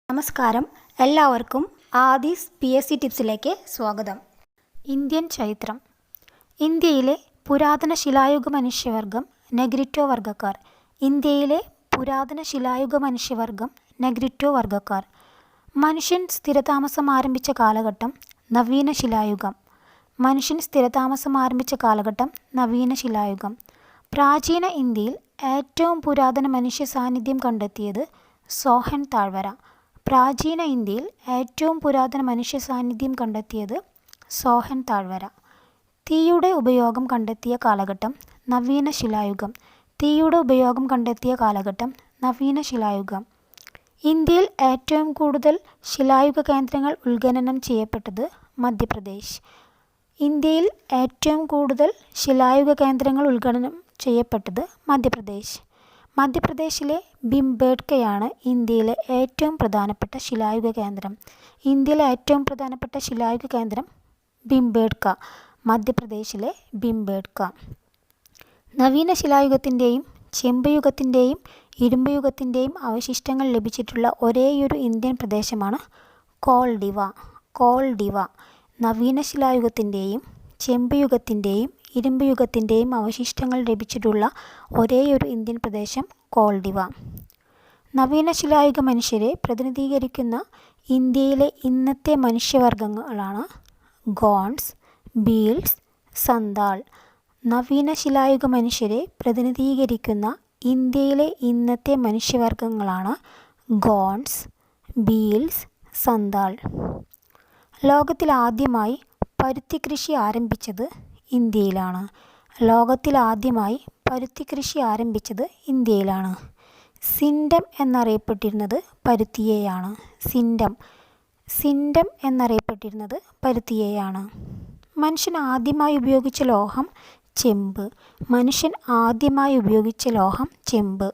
നമസ്കാരം, എല്ലാവർക്കും ആദീസ് PSC ടിപ്സിലേക്ക് സ്വാഗതം. ഇന്ത്യൻ ചരിത്രം. ഇന്ത്യയിലെ പുരാതന ശിലായുഗ മനുഷ്യവർഗം നെഗ്രിറ്റോ വർഗ്ഗക്കാർ. ഇന്ത്യയിലെ പുരാതന ശിലായുഗ മനുഷ്യവർഗം നെഗ്രിറ്റോ വർഗ്ഗക്കാർ. മനുഷ്യൻ സ്ഥിരതാമസം ആരംഭിച്ച കാലഘട്ടം നവീന ശിലായുഗം. മനുഷ്യൻ സ്ഥിരതാമസം ആരംഭിച്ച കാലഘട്ടം നവീന ശിലായുഗം. പ്രാചീന ഇന്ത്യയിൽ ഏറ്റവും പുരാതന മനുഷ്യ സാന്നിധ്യം കണ്ടെത്തിയത് സോഹൻ താഴ്വര. പ്രാചീന ഇന്ത്യയിൽ ഏറ്റവും പുരാതന മനുഷ്യ സാന്നിധ്യം കണ്ടെത്തിയത് സോഹൻ താഴ്വര. തീയുടെ ഉപയോഗം കണ്ടെത്തിയ കാലഘട്ടം നവീന ശിലായുഗം. തീയുടെ ഉപയോഗം കണ്ടെത്തിയ കാലഘട്ടം നവീന ശിലായുഗം. ഇന്ത്യയിൽ ഏറ്റവും കൂടുതൽ ശിലായുഗ കേന്ദ്രങ്ങൾ ഉത്ഖനനം ചെയ്യപ്പെട്ടത് മധ്യപ്രദേശ്. ഇന്ത്യയിൽ ഏറ്റവും കൂടുതൽ ശിലായുഗ കേന്ദ്രങ്ങൾ ഉത്ഖനനം ചെയ്യപ്പെട്ടത് മധ്യപ്രദേശ്. മധ്യപ്രദേശിലെ ഭിംബേട്കയാണ് ഇന്ത്യയിലെ ഏറ്റവും പ്രധാനപ്പെട്ട ശിലായുഗ കേന്ദ്രം. ഇന്ത്യയിലെ ഏറ്റവും പ്രധാനപ്പെട്ട ശിലായുഗ കേന്ദ്രം ഭിംബേട്ക, മധ്യപ്രദേശിലെ ഭിംബേട്ക. നവീന ശിലായുഗത്തിൻ്റെയും ചെമ്പ് യുഗത്തിൻ്റെയും ഇരുമ്പ് യുഗത്തിൻ്റെയും അവശിഷ്ടങ്ങൾ ലഭിച്ചിട്ടുള്ള ഒരേയൊരു ഇന്ത്യൻ പ്രദേശമാണ് കോൾഡിവ. കോൾഡിവ. നവീന ശിലായുഗത്തിൻ്റെയും ചെമ്പ് യുഗത്തിൻ്റെയും ഇരുമ്പ് യുഗത്തിൻ്റെയും അവശിഷ്ടങ്ങൾ ലഭിച്ചിട്ടുള്ള ഒരേയൊരു ഇന്ത്യൻ പ്രദേശം കോൾഡിവ. നവീന ശിലായുഗ മനുഷ്യരെ പ്രതിനിധീകരിക്കുന്ന ഇന്ത്യയിലെ ഇന്നത്തെ മനുഷ്യവർഗങ്ങളാണ് ഗോണ്ട്സ്, ഭീൽസ്, സന്താൾ. നവീന ശിലായുഗ മനുഷ്യരെ പ്രതിനിധീകരിക്കുന്ന ഇന്ത്യയിലെ ഇന്നത്തെ മനുഷ്യവർഗങ്ങളാണ് ഗോണ്ട്സ്, ഭീൽസ്, സന്താൾ. ലോകത്തിൽ ആദ്യമായി പരുത്തി കൃഷി ആരംഭിച്ചത് ഇന്ത്യയിലാണ്. ലോകത്തിൽ ആദ്യമായി പരുത്തി കൃഷി ആരംഭിച്ചത് ഇന്ത്യയിലാണ്. സിൻഡം എന്നറിയപ്പെട്ടിരുന്നത് പരുത്തിയെയാണ്. സിൻഡം എന്നറിയപ്പെട്ടിരുന്നത് പരുത്തിയെയാണ്. മനുഷ്യൻ ആദ്യമായി ഉപയോഗിച്ച ലോഹം ചെമ്പ്. മനുഷ്യൻ ആദ്യമായി ഉപയോഗിച്ച ലോഹം ചെമ്പ്.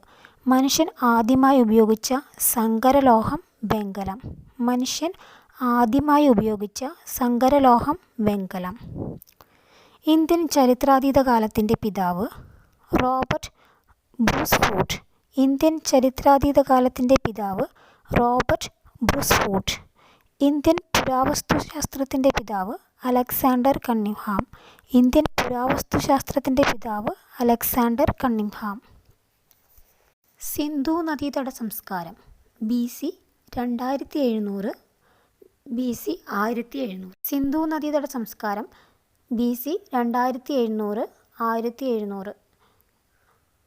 മനുഷ്യൻ ആദ്യമായി ഉപയോഗിച്ച സങ്കരലോഹം വെങ്കലം. മനുഷ്യൻ ആദ്യമായി ഉപയോഗിച്ച സങ്കരലോഹം വെങ്കലം. ഇന്ത്യൻ ചരിത്രാതീത കാലത്തിൻ്റെ പിതാവ് റോബർട്ട് ബ്രൂസ്ഫൂട്ട്. ഇന്ത്യൻ ചരിത്രാതീത കാലത്തിൻ്റെ പിതാവ് റോബർട്ട് ബ്രൂസ്ഫൂട്ട്. ഇന്ത്യൻ പുരാവസ്തുശാസ്ത്രത്തിൻ്റെ പിതാവ് അലക്സാണ്ടർ കണ്ണിംഗ്ഹാം. ഇന്ത്യൻ പുരാവസ്തുശാസ്ത്രത്തിൻ്റെ പിതാവ് അലക്സാണ്ടർ കണ്ണിംഗ്ഹാം. സിന്ധു നദീതട സംസ്കാരം. BC 2700 BC 1700. സിന്ധു നദീതട സംസ്കാരം BC 2700 1700.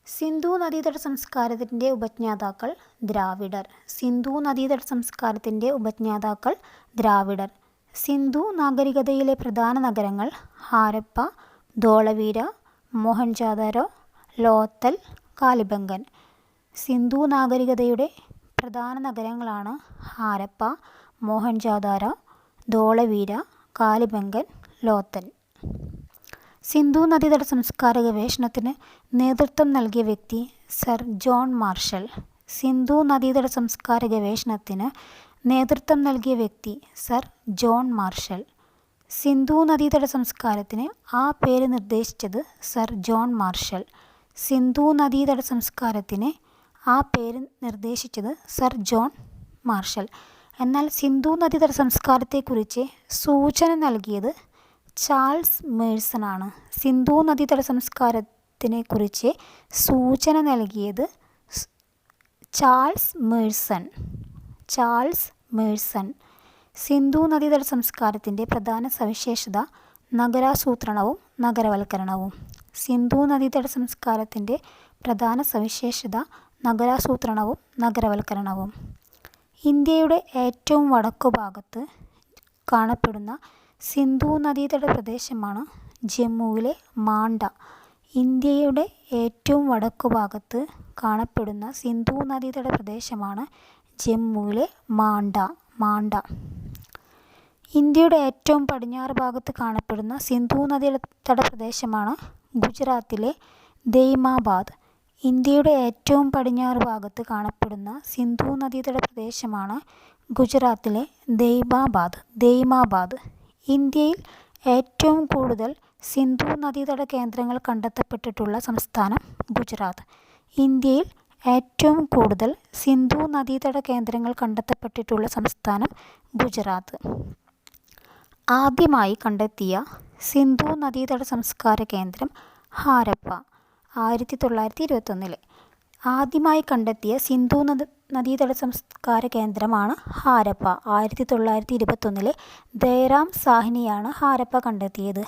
സിന്ധു നദീതട സംസ്കാരത്തിൻ്റെ ഉപജ്ഞാതാക്കൾ ദ്രാവിഡർ. സിന്ധു നദീതട സംസ്കാരത്തിൻ്റെ ഉപജ്ഞാതാക്കൾ ദ്രാവിഡർ. സിന്ധു നാഗരികതയിലെ പ്രധാന നഗരങ്ങൾ ഹാരപ്പ, ധോളവീര, മോഹൻജാദാരോ, ലോത്തൽ, കാലിബംഗൻ. സിന്ധു നാഗരികതയുടെ പ്രധാന നഗരങ്ങളാണ് ഹാരപ്പ, മോഹൻജാദാരോ, ധോളവീര, കാലിബംഗൻ, ലോത്തൽ. സിന്ധു നദീതട സംസ്കാര ഗവേഷണത്തിന് നേതൃത്വം നൽകിയ വ്യക്തി സർ ജോൺ മാർഷൽ. സിന്ധു നദീതട സംസ്കാര ഗവേഷണത്തിന് നേതൃത്വം നൽകിയ വ്യക്തി സർ ജോൺ മാർഷൽ. സിന്ധു നദീതട സംസ്കാരത്തിന് ആ പേര് നിർദ്ദേശിച്ചത് സർ ജോൺ മാർഷൽ. സിന്ധു നദീതട സംസ്കാരത്തിന് ആ പേര് നിർദ്ദേശിച്ചത് സർ ജോൺ മാർഷൽ. എന്നാൽ സിന്ധു നദീതട സംസ്കാരത്തെക്കുറിച്ച് സൂചന നൽകിയത് ചാൾസ് മേഴ്സൺ ആണ്. സിന്ധു നദീതട സംസ്കാരത്തിനെ കുറിച്ച് സൂചന നൽകിയത് ചാൾസ് മേഴ്സൺ. സിന്ധു നദീതട സംസ്കാരത്തിൻ്റെ പ്രധാന സവിശേഷത നഗരാസൂത്രണവും നഗരവൽക്കരണവും. സിന്ധു നദീതട സംസ്കാരത്തിൻ്റെ പ്രധാന സവിശേഷത നഗരാസൂത്രണവും നഗരവൽക്കരണവും. ഇന്ത്യയുടെ ഏറ്റവും വടക്കുഭാഗത്ത് കാണപ്പെടുന്ന സിന്ധു നദീതട പ്രദേശമാണ് ജമ്മുവിലെ മാണ്ഡ. ഇന്ത്യയുടെ ഏറ്റവും വടക്കുഭാഗത്ത് കാണപ്പെടുന്ന സിന്ധു നദീതട പ്രദേശമാണ് ജമ്മുവിലെ മാണ്ഡ. ഇന്ത്യയുടെ ഏറ്റവും പടിഞ്ഞാറ് ഭാഗത്ത് കാണപ്പെടുന്ന സിന്ധു നദീതട പ്രദേശമാണ് ഗുജറാത്തിലെ ദൈമാബാദ്. ഇന്ത്യയുടെ ഏറ്റവും പടിഞ്ഞാറ് ഭാഗത്ത് കാണപ്പെടുന്ന സിന്ധു നദീതട പ്രദേശമാണ് ഗുജറാത്തിലെ ദൈമാബാദ്. ഇന്ത്യയിൽ ഏറ്റവും കൂടുതൽ സിന്ധു നദീതട കേന്ദ്രങ്ങൾ കണ്ടെത്തപ്പെട്ടിട്ടുള്ള സംസ്ഥാനം ഗുജറാത്ത്. ഇന്ത്യയിൽ ഏറ്റവും കൂടുതൽ സിന്ധു നദീതട കേന്ദ്രങ്ങൾ കണ്ടെത്തപ്പെട്ടിട്ടുള്ള സംസ്ഥാനം ഗുജറാത്ത്. ആദ്യമായി കണ്ടെത്തിയ സിന്ധു നദീതട സംസ്കാര കേന്ദ്രം ഹാരപ്പ 1921. ആദ്യമായി കണ്ടെത്തിയ സിന്ധു നദീതട സംസ്കാര കേന്ദ്രമാണ് ഹാരപ്പ. 1921 ദയറാം സാഹ്നിയാണ് ഹാരപ്പ കണ്ടെത്തിയത്.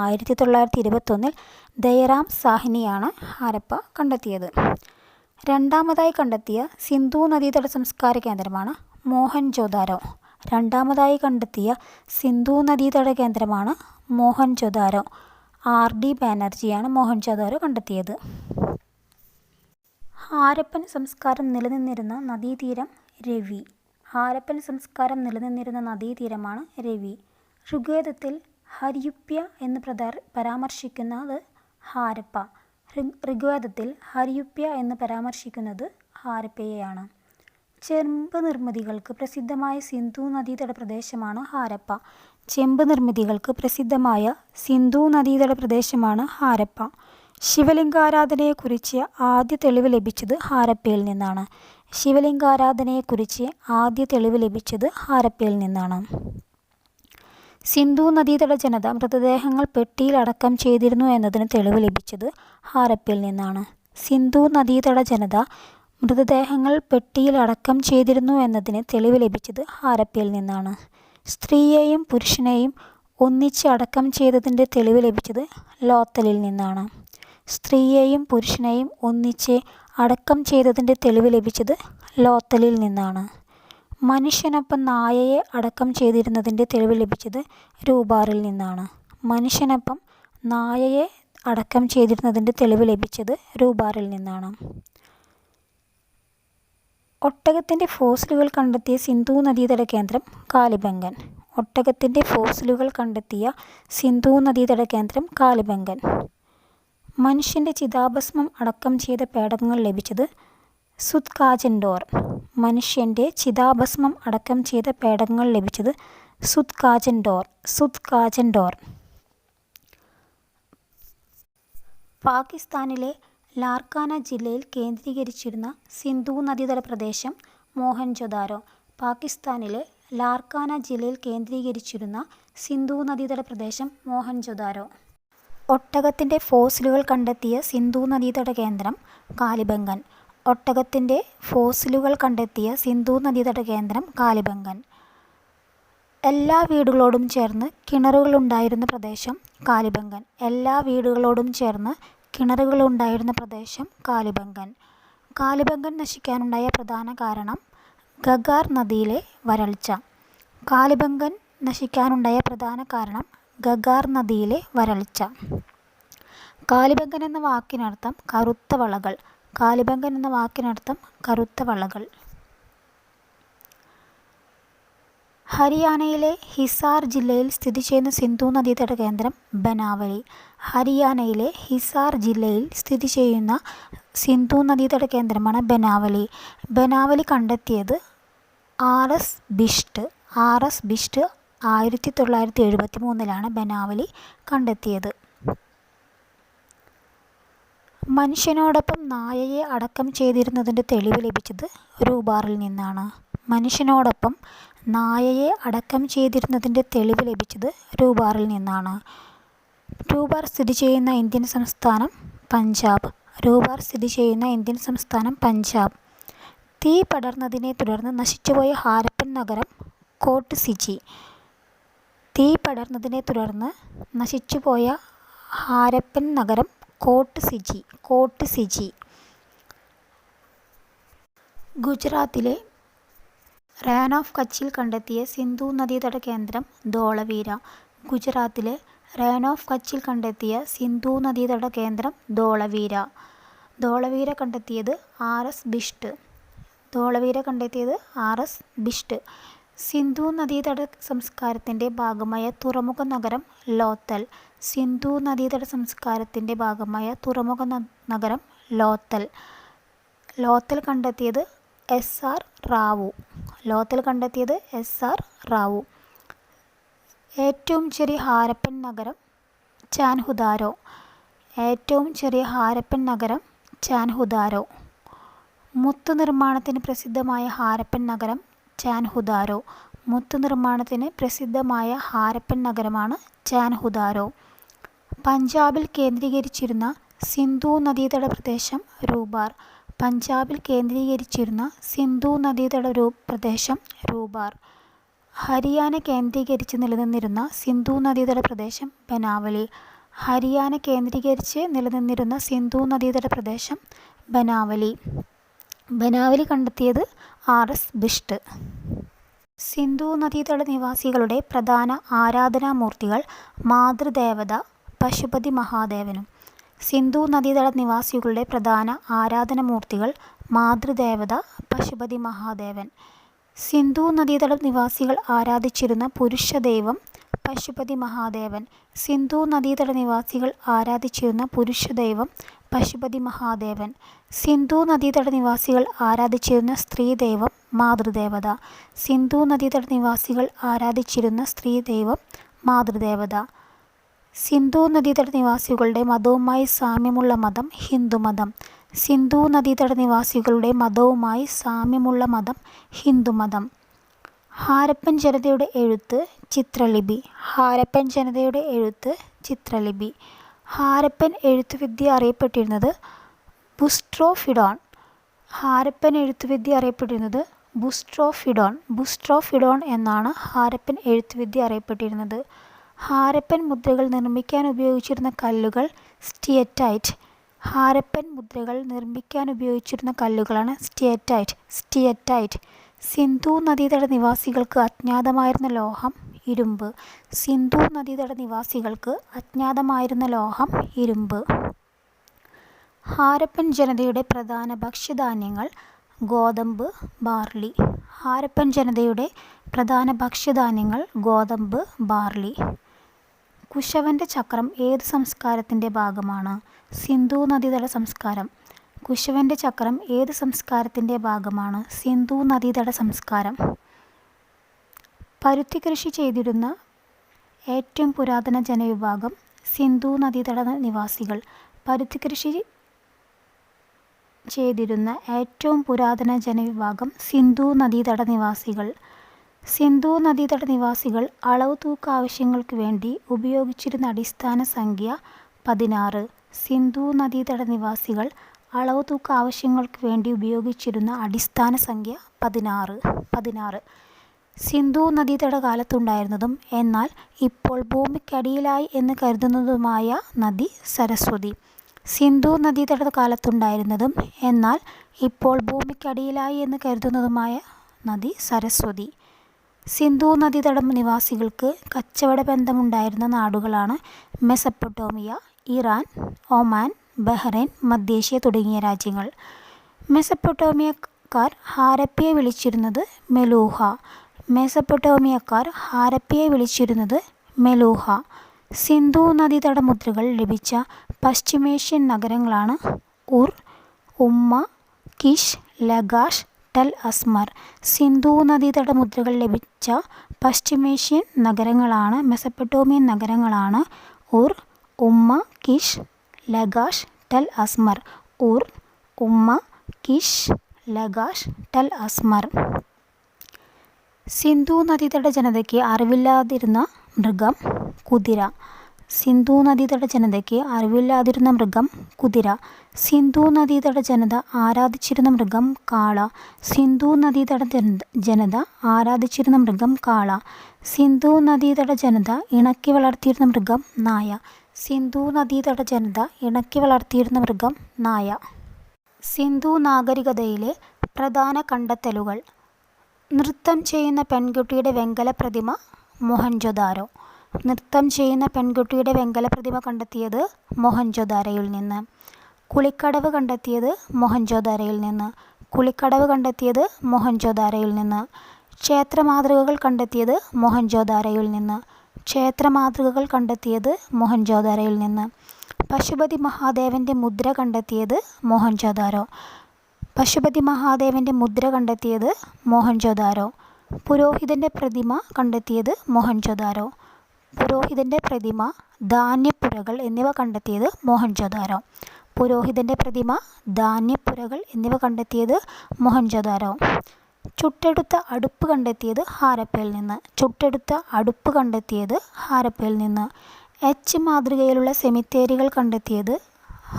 1921 ദയറാം സാഹ്നിയാണ് ഹാരപ്പ കണ്ടെത്തിയത്. രണ്ടാമതായി കണ്ടെത്തിയ സിന്ധു നദീതട സംസ്കാര കേന്ദ്രമാണ് മോഹൻജൊദാരോ. രണ്ടാമതായി കണ്ടെത്തിയ സിന്ധു നദീതട കേന്ദ്രമാണ് മോഹൻജൊദാരോ. RD ബാനർജിയാണ് മോഹൻജൊദാരോ കണ്ടെത്തിയത്. ഹാരപ്പൻ സംസ്കാരം നിലനിന്നിരുന്ന നദീതീരം രവി. ഹാരപ്പൻ സംസ്കാരം നിലനിന്നിരുന്ന നദീതീരമാണ് രവി. ഋഗ്വേദത്തിൽ ഹരിയുപ്യ എന്ന് പരാമർശിക്കുന്നത് ഹാരപ്പ. ഋഗ്വേദത്തിൽ ഹരിയുപ്യ എന്ന് പരാമർശിക്കുന്നത് ഹാരപ്പയെയാണ്. ചെമ്പ് നിർമ്മിതികൾക്ക് പ്രസിദ്ധമായ സിന്ധു നദീതട പ്രദേശമാണ് ഹാരപ്പ. ചെമ്പ് നിർമ്മിതികൾക്ക് പ്രസിദ്ധമായ സിന്ധു നദീതട പ്രദേശമാണ് ഹാരപ്പ. ശിവലിംഗാരാധനയെക്കുറിച്ച് ആദ്യ തെളിവ് ലഭിച്ചത് ഹാരപ്പയിൽ നിന്നാണ്. ശിവലിംഗാരാധനയെക്കുറിച്ച് ആദ്യ തെളിവ് ലഭിച്ചത് ഹാരപ്പയിൽ നിന്നാണ്. സിന്ധു നദീതട ജനത മൃതദേഹങ്ങൾ പെട്ടിയിൽ അടക്കം ചെയ്തിരുന്നു എന്നതിന് തെളിവ് ലഭിച്ചത് ഹാരപ്പയിൽ നിന്നാണ്. സിന്ധു നദീതട ജനത മൃതദേഹങ്ങൾ പെട്ടിയിൽ അടക്കം ചെയ്തിരുന്നു എന്നതിന് തെളിവ് ലഭിച്ചത് ഹാരപ്പയിൽ നിന്നാണ്. സ്ത്രീയെയും പുരുഷനെയും ഒന്നിച്ച് അടക്കം ചെയ്തതിൻ്റെ തെളിവ് ലഭിച്ചത് ലോത്തലിൽ നിന്നാണ്. സ്ത്രീയെയും പുരുഷനെയും ഒന്നിച്ച് അടക്കം ചെയ്തതിൻ്റെ തെളിവ് ലഭിച്ചത് ലോത്തലിൽ നിന്നാണ്. മനുഷ്യനൊപ്പം നായയെ അടക്കം ചെയ്തിരുന്നതിൻ്റെ തെളിവ് ലഭിച്ചത് രൂപാറിൽ നിന്നാണ്. മനുഷ്യനൊപ്പം നായയെ അടക്കം ചെയ്തിരുന്നതിൻ്റെ തെളിവ് ലഭിച്ചത് രൂപാറിൽ നിന്നാണ്. ഒട്ടകത്തിൻ്റെ ഫോസിലുകൾ കണ്ടെത്തിയ സിന്ധു നദീതട കേന്ദ്രം കാലിബംഗൻ. ഒട്ടകത്തിൻ്റെ ഫോസിലുകൾ കണ്ടെത്തിയ സിന്ധു നദീതട കേന്ദ്രം കാലിബംഗൻ. മനുഷ്യൻ്റെ ചിതാഭസ്മം അടക്കം ചെയ്ത പേടകങ്ങൾ ലഭിച്ചത് സുത്കാജൻഡോർ. മനുഷ്യൻ്റെ ചിതാഭസ്മം അടക്കം ചെയ്ത പേടകങ്ങൾ ലഭിച്ചത് സുത്കാജൻഡോർ. പാകിസ്ഥാനിലെ ലാർക്കാന ജില്ലയിൽ കേന്ദ്രീകരിച്ചിരുന്ന സിന്ധു നദീതട പ്രദേശം മോഹൻജൊദാരോ. പാകിസ്ഥാനിലെ ലാർക്കാന ജില്ലയിൽ കേന്ദ്രീകരിച്ചിരുന്ന സിന്ധു നദീതട പ്രദേശം മോഹൻജൊദാരോ. ഒട്ടകത്തിൻ്റെ ഫോസിലുകൾ കണ്ടെത്തിയ സിന്ധു നദീതട കേന്ദ്രം കാലിബംഗൻ. ഒട്ടകത്തിൻ്റെ ഫോസിലുകൾ കണ്ടെത്തിയ സിന്ധു നദീതട കേന്ദ്രം കാലിബംഗൻ. എല്ലാ വീടുകളോടും ചേർന്ന് കിണറുകളുണ്ടായിരുന്ന പ്രദേശം കാലിബംഗൻ. എല്ലാ വീടുകളോടും ചേർന്ന് കിണറുകളുണ്ടായിരുന്ന പ്രദേശം കാലിബംഗൻ. കാലിബംഗൻ നശിക്കാനുണ്ടായ പ്രധാന കാരണം ഗഗാർ നദിയിലെ വരൾച്ച. കാലിബംഗൻ നശിക്കാനുണ്ടായ പ്രധാന കാരണം ഗഗാർ നദിയിലെ വരൾച്ച. കാലിബംഗൻ എന്ന വാക്കിനർത്ഥം കറുത്ത വളകൾ. കാലിബംഗൻ എന്ന വാക്കിനർത്ഥം കറുത്ത വളകൾ. ഹരിയാനയിലെ ഹിസാർ ജില്ലയിൽ സ്ഥിതി ചെയ്യുന്ന സിന്ധു നദീതട കേന്ദ്രം ബനാവലി. ഹരിയാനയിലെ ഹിസാർ ജില്ലയിൽ സ്ഥിതി ചെയ്യുന്ന സിന്ധു നദീതട കേന്ദ്രമാണ് ബനാവലി. ബനാവലി കണ്ടെത്തിയത് RS ബിഷ്ട്. 1973 ബനാവലി കണ്ടെത്തിയത്. മനുഷ്യനോടൊപ്പം നായയെ അടക്കം ചെയ്തിരുന്നതിൻ്റെ തെളിവ് ലഭിച്ചത് രൂപാറിൽ നിന്നാണ്. മനുഷ്യനോടൊപ്പം നായയെ അടക്കം ചെയ്തിരുന്നതിൻ്റെ തെളിവ് ലഭിച്ചത് രൂപാറിൽ നിന്നാണ്. രൂപാർ സ്ഥിതി ചെയ്യുന്ന ഇന്ത്യൻ സംസ്ഥാനം പഞ്ചാബ്. രൂപാർ സ്ഥിതി ചെയ്യുന്ന ഇന്ത്യൻ സംസ്ഥാനം പഞ്ചാബ്. തീ പടർന്നതിനെ തുടർന്ന് നശിച്ചുപോയ ഹാരപ്പൻ നഗരം കോട്ട് സിജി. തീ പടർന്നതിനെ തുടർന്ന് നശിച്ചുപോയ ഹാരപ്പൻ നഗരം കോട്ട് സിജി. ഗുജറാത്തിലെ റാൻ ഓഫ് കച്ചിൽ കണ്ടെത്തിയ സിന്ധു നദീതട കേന്ദ്രം ധോളവീര. ഗുജറാത്തിലെ റാൻ ഓഫ് കച്ചിൽ കണ്ടെത്തിയ സിന്ധു നദീതട കേന്ദ്രം ധോളവീര. ധോളവീര കണ്ടെത്തിയത് RS ബിഷ്ട്. സിന്ധു നദീതട സംസ്കാരത്തിൻ്റെ ഭാഗമായ തുറമുഖ നഗരം ലോത്തൽ. സിന്ധു നദീതട സംസ്കാരത്തിൻ്റെ ഭാഗമായ തുറമുഖ നഗരം ലോത്തൽ. ലോത്തൽ കണ്ടെത്തിയത് SR റാവു. ഏറ്റവും ചെറിയ ഹാരപ്പൻ നഗരം ചാൻഹുദാരോ. മുത്തു നിർമ്മാണത്തിന് പ്രസിദ്ധമായ ഹാരപ്പൻ നഗരം ചാൻഹുദാരോ. മുത്തു നിർമ്മാണത്തിന് പ്രസിദ്ധമായ ഹാരപ്പൻ നഗരമാണ് ചാൻഹുദാരോ. പഞ്ചാബിൽ കേന്ദ്രീകരിച്ചിരുന്ന സിന്ധു നദീതട പ്രദേശം രൂപാർ. പഞ്ചാബിൽ കേന്ദ്രീകരിച്ചിരുന്ന സിന്ധു നദീതട പ്രദേശം രൂപാർ. ഹരിയാന കേന്ദ്രീകരിച്ച് നിലനിന്നിരുന്ന സിന്ധു നദീതട പ്രദേശം ബനാവലി. ഹരിയാന കേന്ദ്രീകരിച്ച് നിലനിന്നിരുന്ന സിന്ധു നദീതട പ്രദേശം ബനാവലി. ബനാവലി കണ്ടെത്തിയത് R.S. ബിഷ്ട്. സിന്ധു നദീതട നിവാസികളുടെ പ്രധാന ആരാധനാമൂർത്തികൾ മാതൃദേവത പശുപതി മഹാദേവനും. സിന്ധു നദീതട നിവാസികളുടെ പ്രധാന ആരാധനാമൂർത്തികൾ മാതൃദേവത പശുപതി മഹാദേവൻ. സിന്ധു നദീതട നിവാസികൾ ആരാധിച്ചിരുന്ന പുരുഷ ദൈവം പശുപതി മഹാദേവൻ. സിന്ധു നദീതട നിവാസികൾ ആരാധിച്ചിരുന്ന പുരുഷ ദൈവം പശുപതി മഹാദേവൻ. സിന്ധു നദീതട നിവാസികൾ ആരാധിച്ചിരുന്ന സ്ത്രീ ദൈവം മാതൃദേവത. സിന്ധു നദീതട നിവാസികൾ ആരാധിച്ചിരുന്ന സ്ത്രീ ദൈവം മാതൃദേവത. സിന്ധു നദീതട നിവാസികളുടെ മതവുമായി സാമ്യമുള്ള മതം ഹിന്ദുമതം. സിന്ധു നദീതട നിവാസികളുടെ മതവുമായി സാമ്യമുള്ള മതം ഹിന്ദുമതം. ഹാരപ്പൻ ജനതയുടെ എഴുത്ത് ചിത്രലിപി. ഹാരപ്പൻ ജനതയുടെ എഴുത്ത് ചിത്രലിപി. ഹാരപ്പൻ എഴുത്തുവിദ്യ അറിയപ്പെട്ടിരുന്നത് ബുസ്ട്രോഫിഡോൺ. ഹാരപ്പൻ എഴുത്തുവിദ്യ അറിയപ്പെട്ടിരുന്നത് ബുസ്ട്രോഫിഡോൺ. ബുസ്ട്രോഫിഡോൺ എന്നാണ് ഹാരപ്പൻ എഴുത്തുവിദ്യ അറിയപ്പെട്ടിരുന്നത്. ഹാരപ്പൻ മുദ്രകൾ നിർമ്മിക്കാൻ ഉപയോഗിച്ചിരുന്ന കല്ലുകൾ സ്റ്റിയറ്റൈറ്റ്. ഹാരപ്പൻ മുദ്രകൾ നിർമ്മിക്കാൻ ഉപയോഗിച്ചിരുന്ന കല്ലുകളാണ് സ്റ്റിയറ്റൈറ്റ്. സിന്ധു നദീതട നിവാസികൾക്ക് അജ്ഞാതമായിരുന്ന ലോഹം ഇരുമ്പ്. സിന്ധു നദീതട നിവാസികൾക്ക് അജ്ഞാതമായിരുന്ന ലോഹം ഇരുമ്പ്. ഹാരപ്പൻ ജനതയുടെ പ്രധാന ഭക്ഷ്യധാന്യങ്ങൾ ഗോതമ്പ്, ബാർലി. ഹാരപ്പൻ ജനതയുടെ പ്രധാന ഭക്ഷ്യധാന്യങ്ങൾ ഗോതമ്പ്, ബാർലി. കുശവൻ്റെ ചക്രം ഏത് സംസ്കാരത്തിൻ്റെ ഭാഗമാണ്? സിന്ധു നദീതട സംസ്കാരം. കുശവൻ്റെ ചക്രം ഏത് സംസ്കാരത്തിൻ്റെ ഭാഗമാണ്? സിന്ധു നദീതട സംസ്കാരം. പരുത്തി കൃഷി ചെയ്തിരുന്ന ഏറ്റവും പുരാതന ജനവിഭാഗം സിന്ധു നദീതട നിവാസികൾ. പരുത്തി കൃഷി ചെയ്തിരുന്ന ഏറ്റവും പുരാതന ജനവിഭാഗം സിന്ധു നദീതട നിവാസികൾ. സിന്ധു നദീതട നിവാസികൾ അളവ് തൂക്ക ആവശ്യങ്ങൾക്ക് വേണ്ടി ഉപയോഗിച്ചിരുന്ന അടിസ്ഥാന സംഖ്യ 16. സിന്ധു നദീതട നിവാസികൾ അളവ് തൂക്ക ആവശ്യങ്ങൾക്ക് വേണ്ടി ഉപയോഗിച്ചിരുന്ന അടിസ്ഥാന സംഖ്യ 16. സിന്ധു നദീതട കാലത്തുണ്ടായിരുന്നതും എന്നാൽ ഇപ്പോൾ ഭൂമിക്കടിയിലായി എന്ന് കരുതുന്നതുമായ നദി സരസ്വതി. സിന്ധു നദീതട കാലത്തുണ്ടായിരുന്നതും എന്നാൽ ഇപ്പോൾ ഭൂമിക്കടിയിലായി എന്ന് കരുതുന്നതുമായ നദി സരസ്വതി. സിന്ധു നദീതട നിവാസികൾക്ക് കച്ചവട ബന്ധമുണ്ടായിരുന്ന നാടുകളാണ് മെസപ്പൊട്ടോമിയ, ഇറാൻ, ഒമാൻ, ബഹ്റൈൻ, മധ്യേഷ്യ തുടങ്ങിയ രാജ്യങ്ങൾ. മെസപ്പൊട്ടോമിയക്കാർ ഹാരപ്പയെ വിളിച്ചിരുന്നത് മെലൂഹ. മെസപ്പൊട്ടോമിയക്കാർ ഹാരപ്പയെ വിളിച്ചിരുന്നത് മെലൂഹ. സിന്ധു നദീതട മുദ്രകൾ ലഭിച്ച പശ്ചിമേഷ്യൻ നഗരങ്ങളാണ് ഉർ, ഉമ്മ, Kish, Lagash, tell Asmar. Sindhu നദീതട മുദ്രകൾ ലഭിച്ച പശ്ചിമേഷ്യൻ നഗരങ്ങളാണ് മെസപ്പൊട്ടോമിയൻ നഗരങ്ങളാണ് ഉർ, ഉമ്മ, കിഷ്, ലഗാഷ്, ടെൽ അസ്മർ. ഉർ, ഉമ്മ, Kish, Lagash, tell Asmar. Sindhu നദീതട ജനതയ്ക്ക് അറിവില്ലാതിരുന്ന മൃഗം കുതിര. സിന്ധു നദീതട ജനതയ്ക്ക് അറിവില്ലാതിരുന്ന മൃഗം കുതിര. സിന്ധു നദീതട ജനത ആരാധിച്ചിരുന്ന മൃഗം കാള. സിന്ധു നദീതട ജനത ആരാധിച്ചിരുന്ന മൃഗം കാള. സിന്ധു നദീതട ജനത ഇണക്കി വളർത്തിയിരുന്ന മൃഗം നായ. സിന്ധു നദീതട ജനത ഇണക്കി വളർത്തിയിരുന്ന മൃഗം നായ. സിന്ധു നാഗരികതയിലെ പ്രധാന കണ്ടെത്തലുകൾ. നൃത്തം ചെയ്യുന്ന പെൺകുട്ടിയുടെ വെങ്കല പ്രതിമ മൊഹൻജൊദാരോ. നൃത്തം ചെയ്യുന്ന പെൺകുട്ടിയുടെ വെങ്കല പ്രതിമ കണ്ടെത്തിയത് മൊഹൻജൊദാരോയിൽ നിന്ന്. കുളിക്കടവ് കണ്ടെത്തിയത് മൊഹൻജൊദാരോയിൽ നിന്ന്. കുളിക്കടവ് കണ്ടെത്തിയത് മൊഹൻജൊദാരോയിൽ നിന്ന്. ക്ഷേത്രമാതൃകകൾ കണ്ടെത്തിയത് മൊഹൻജൊദാരോയിൽ നിന്ന്. ക്ഷേത്രമാതൃകകൾ കണ്ടെത്തിയത് മൊഹൻജൊദാരോയിൽ നിന്ന്. പശുപതി മഹാദേവൻ്റെ മുദ്ര കണ്ടെത്തിയത് മൊഹൻജൊദാരോ. പശുപതി മഹാദേവൻ്റെ മുദ്ര കണ്ടെത്തിയത് മൊഹൻജൊദാരോ. പുരോഹിതൻ്റെ പ്രതിമ കണ്ടെത്തിയത് മൊഹൻജൊദാരോ. പുരോഹിതൻ്റെ പ്രതിമ, ധാന്യപ്പുരകൾ എന്നിവ കണ്ടെത്തിയത് മൊഹൻജൊദാരോ. പുരോഹിതൻ്റെ പ്രതിമ, ധാന്യപ്പുരകൾ എന്നിവ കണ്ടെത്തിയത് മൊഹൻജൊദാരോ. ചുട്ടെടുത്ത അടുപ്പ് കണ്ടെത്തിയത് ഹാരപ്പയിൽ നിന്ന്. ചുട്ടെടുത്ത അടുപ്പ് കണ്ടെത്തിയത് ഹാരപ്പയിൽ നിന്ന്. എച്ച് മാതൃകയിലുള്ള സെമിത്തേരികൾ കണ്ടെത്തിയത്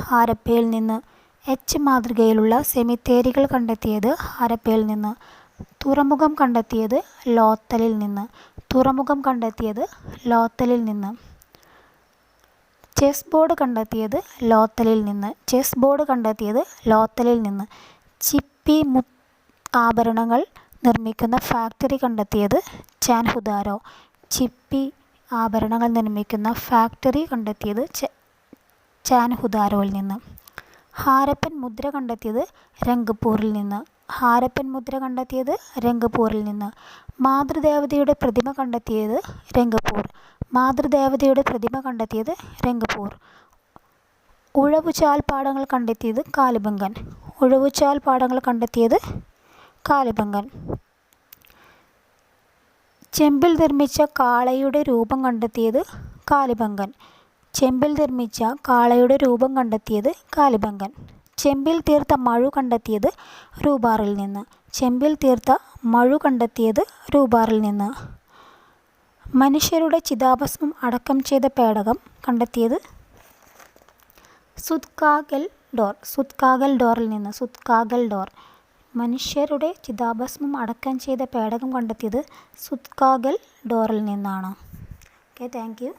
ഹാരപ്പയിൽ നിന്ന്. എച്ച് മാതൃകയിലുള്ള സെമിത്തേരികൾ കണ്ടെത്തിയത് ഹാരപ്പയിൽ നിന്ന്. തുറമുഖം കണ്ടെത്തിയത് ലോത്തലിൽ നിന്ന്. തുറമുഖം കണ്ടെത്തിയത് ലോത്തലിൽ നിന്ന്. ചെസ് ബോർഡ് കണ്ടെത്തിയത് ലോത്തലിൽ നിന്ന്. ചെസ് ബോർഡ് കണ്ടെത്തിയത് ലോത്തലിൽ നിന്ന്. ചിപ്പി ആഭരണങ്ങൾ നിർമ്മിക്കുന്ന ഫാക്ടറി കണ്ടെത്തിയത് ചാൻഹുദാരോ. ചിപ്പി ആഭരണങ്ങൾ നിർമ്മിക്കുന്ന ഫാക്ടറി കണ്ടെത്തിയത് ചാൻഹുദാരോയിൽ നിന്ന്. ഹാരപ്പൻ മുദ്ര കണ്ടെത്തിയത് രംഗ്പൂരിൽ നിന്ന്. ഹാരപ്പൻ മുദ്ര കണ്ടെത്തിയത് രംഗ്പൂരിൽ നിന്ന്. മാതൃദേവതയുടെ പ്രതിമ കണ്ടെത്തിയത് രംഗ്പൂർ. മാതൃദേവതയുടെ പ്രതിമ കണ്ടെത്തിയത് രംഗ്പൂർ. ഉഴവുചാൽപ്പാടങ്ങൾ കണ്ടെത്തിയത് കാലിബംഗൻ. ഉഴവുചാൽപ്പാടങ്ങൾ കണ്ടെത്തിയത് കാലിബംഗൻ. ചെമ്പിൽ നിർമ്മിച്ച കാളയുടെ രൂപം കണ്ടെത്തിയത് കാലിബംഗൻ. ചെമ്പിൽ നിർമ്മിച്ച കാളയുടെ രൂപം കണ്ടെത്തിയത് കാലിബംഗൻ. ചെമ്പിൽ തീർത്ത മഴു കണ്ടെത്തിയത് രൂപാറിൽ നിന്ന്. ചെമ്പിൽ തീർത്ത മഴു കണ്ടെത്തിയത് രൂപാറിൽ നിന്ന്. മനുഷ്യരുടെ ചിതാഭസ്മം അടക്കം ചെയ്ത പേടകം കണ്ടെത്തിയത് സുത്കാഗൽഡോർ. സുത്കാഗൽഡോറിൽ നിന്ന്. സുത്കാഗൽഡോർ. മനുഷ്യരുടെ ചിതാഭസ്മം അടക്കം ചെയ്ത പേടകം കണ്ടെത്തിയത് സുത്കാഗൽഡോറിൽ നിന്നാണ്. Okay, thank you.